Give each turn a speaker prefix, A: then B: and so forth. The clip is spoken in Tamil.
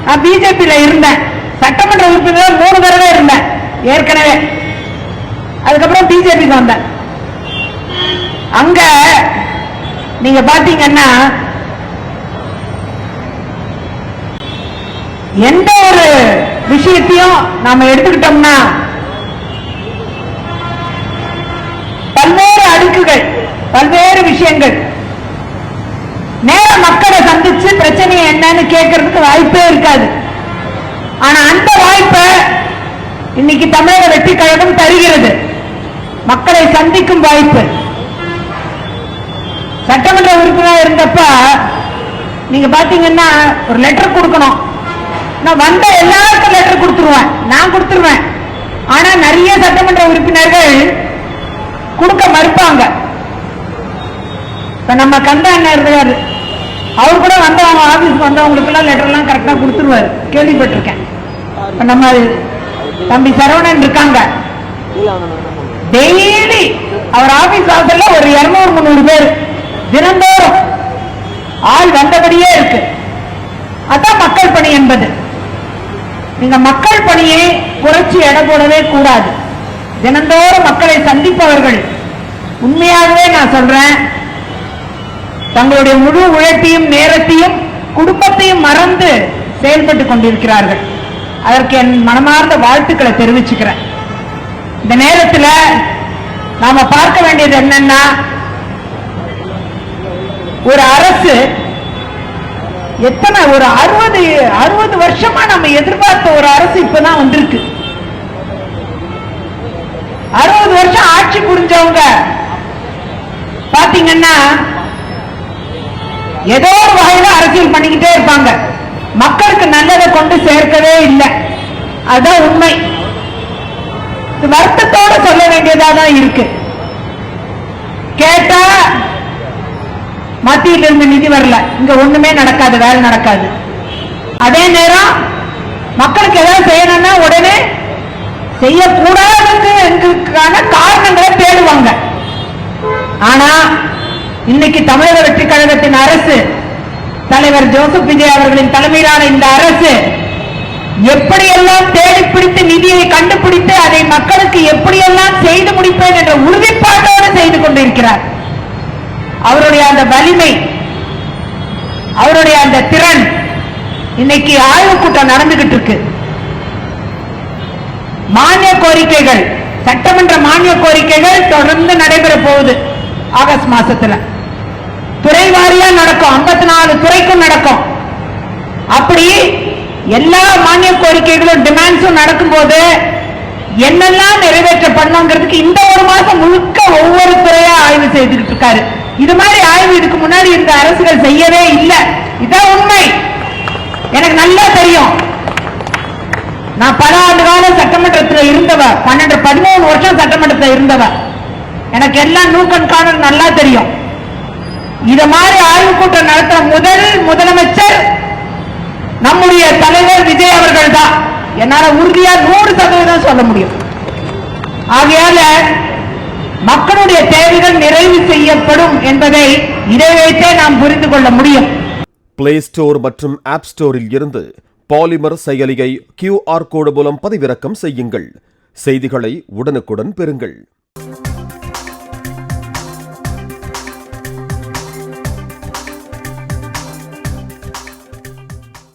A: நான் பிஜேபியில இருந்தேன், சட்டமன்ற உறுப்பினர் 3 தடவை இருந்தேன் ஏற்கனவே. அதுக்கப்புறம் பிஜேபிக்கு வந்தேன். அங்க நீங்க பாத்தீங்கன்னா எந்த ஒரு விஷயத்தையும் நாம எடுத்துக்கிட்டோம்னா பல்வேறு அடுக்குகள், பல்வேறு விஷயங்கள், நேர மக்களை சந்திச்சு பிரச்சனை என்னன்னு கேட்கறதுக்கு வாய்ப்பே இருக்காது. ஆனா அந்த வாய்ப்பை இன்னைக்கு தமிழக வெற்றி கழகம் தருகிறது. மக்களை சந்திக்கும் வாய்ப்பு. சட்டமன்ற உறுப்பினர் இருந்தப்ப நீங்க பாத்தீங்கன்னா ஒரு லெட்டர் கொடுக்கணும், நான் வந்த எல்லாருக்கும் லெட்டர் கொடுத்துருவேன், நான் கொடுத்துருவேன். ஆனா நிறைய சட்டமன்ற உறுப்பினர்கள் கொடுக்க மறுப்பாங்க. இப்ப நம்ம கந்தா அண்ணன் இருக்காரு, அவர் கூட வந்தவங்க ஆபீஸ்க்கு வந்தவங்களுக்கு எல்லாம் லெட்டர் எல்லாம் கரெக்டா கொடுத்துருவாரு, கேள்விப்பட்டிருக்கேன். இப்ப நம்ம தம்பி சரவணன் இருக்காங்க, டெய்லி அவர் ஆபீஸ் வாசல்ல ஒரு 200-300 பேர் தினந்தோறும் ஆள் வந்தபடியே இருக்கு. அதான் மக்கள் பணி என்பது. நீங்க மக்கள் பணியை குறைச்சி எடை போடவே கூடாது. தினந்தோறும் மக்களை சந்திப்பவர்கள் உண்மையாகவே நான் சொல்றேன், தங்களுடைய முழு உழைப்பையும் நேரத்தையும் குடும்பத்தையும் மறந்து செயல்பட்டு கொண்டிருக்கிறார்கள். அதற்கு என் மனமார்ந்த வாழ்த்துக்களை தெரிவிச்சுக்கிறேன். இந்த நேரத்தில் நாம பார்க்க வேண்டியது என்னன்னா, ஒரு அரசு எத்தனை ஒரு 60 வருஷமா நம்ம எதிர்பார்த்த ஒரு அரசு இப்பதான் வந்திருக்கு. 60 வருஷம் ஆட்சி புரிஞ்சவங்க பாத்தீங்கன்னா ஏதோ ஒரு வகையில அரசியல் பண்ணிக்கிட்டே இருப்பாங்க, மக்களுக்கு நல்லதை கொண்டு சேர்க்கவே இல்லை. அதுதான் உண்மை. வருத்தத்தோட சொல்ல வேண்டியதா தான் இருக்கு. கேட்டா மத்தியில இருந்து நிதி வரல, இங்க ஒண்ணுமே நடக்காது, வேலை நடக்காது. அதே நேரம் மக்களுக்கு ஏதாவது செய்யணும்னா உடனே செய்யக்கூடாதுக்கான காரணங்களை தேடுவாங்க. ஆனா இன்னைக்கு தமிழக வெற்றி கழகத்தின் அரசு, தலைவர் ஜோசப் விஜய் அவர்களின் தலைமையிலான இந்த அரசு எப்படியெல்லாம் தேடி பிடித்து நிதியை கண்டுபிடித்து அதை மக்களுக்கு எப்படியெல்லாம் செய்து முடிப்பேன் என்ற உறுதிப்பாட்டோடு செய்து கொண்டிருக்கிறார். அவருடைய அந்த வலிமை, அவருடைய அந்த திறன், இன்னைக்கு ஆய்வுக் கூட்டம் நடந்துகிட்டு இருக்கு. மானிய கோரிக்கைகள், சட்டமன்ற மானிய கோரிக்கைகள் தொடர்ந்து நடைபெற போகுது. ஆகஸ்ட் மாசத்துல துறை வாரியா நடக்கும், 54 துறைக்கும் நடக்கும். அப்படி எல்லா மானிய கோரிக்கைகளும் டிமாண்ட்ஸும் நடக்கும் போது என்னெல்லாம் நிறைவேற்றப்படணுங்கிறதுக்கு இந்த ஒரு மாசம் முழுக்க ஒவ்வொரு துறையா ஆய்வு செய்துட்டு இருக்காரு. இது மாதிரி ஆய்வு இதுக்கு முன்னாடி இந்த அரசுகள் செய்யவே இல்லை. இதான் உண்மை. எனக்கு நல்லா தெரியும். நான் பல ஆண்டு காலம் சட்டமன்றத்தில் இருந்தவ, 12-13 வருஷம் சட்டமன்றத்தில் இருந்தவ. எனக்கு எல்லாம் நூக்கணக்கான நல்லா தெரியும். இத மாதிரி ஆய்வு கூட்டம் நடத்துற முதலமைச்சர் நம்முடைய தலைவர் விஜய் அவர்கள் தான். என்னால உறுதியா 100% சொல்ல முடியும். ஆகையால மக்களுடைய தேவைகள் நிறைவு செய்யப்படும் என்பதை இதை வைத்தே நாம் புரிந்து கொள்ள முடியும்.
B: பிளே ஸ்டோர் மற்றும் ஆப் ஸ்டோரில் இருந்து பாலிமர் செயலியை QR கோடு மூலம் பதிவிறக்கம் செய்யுங்கள். செய்திகளை உடனுக்குடன் பெறுங்கள்.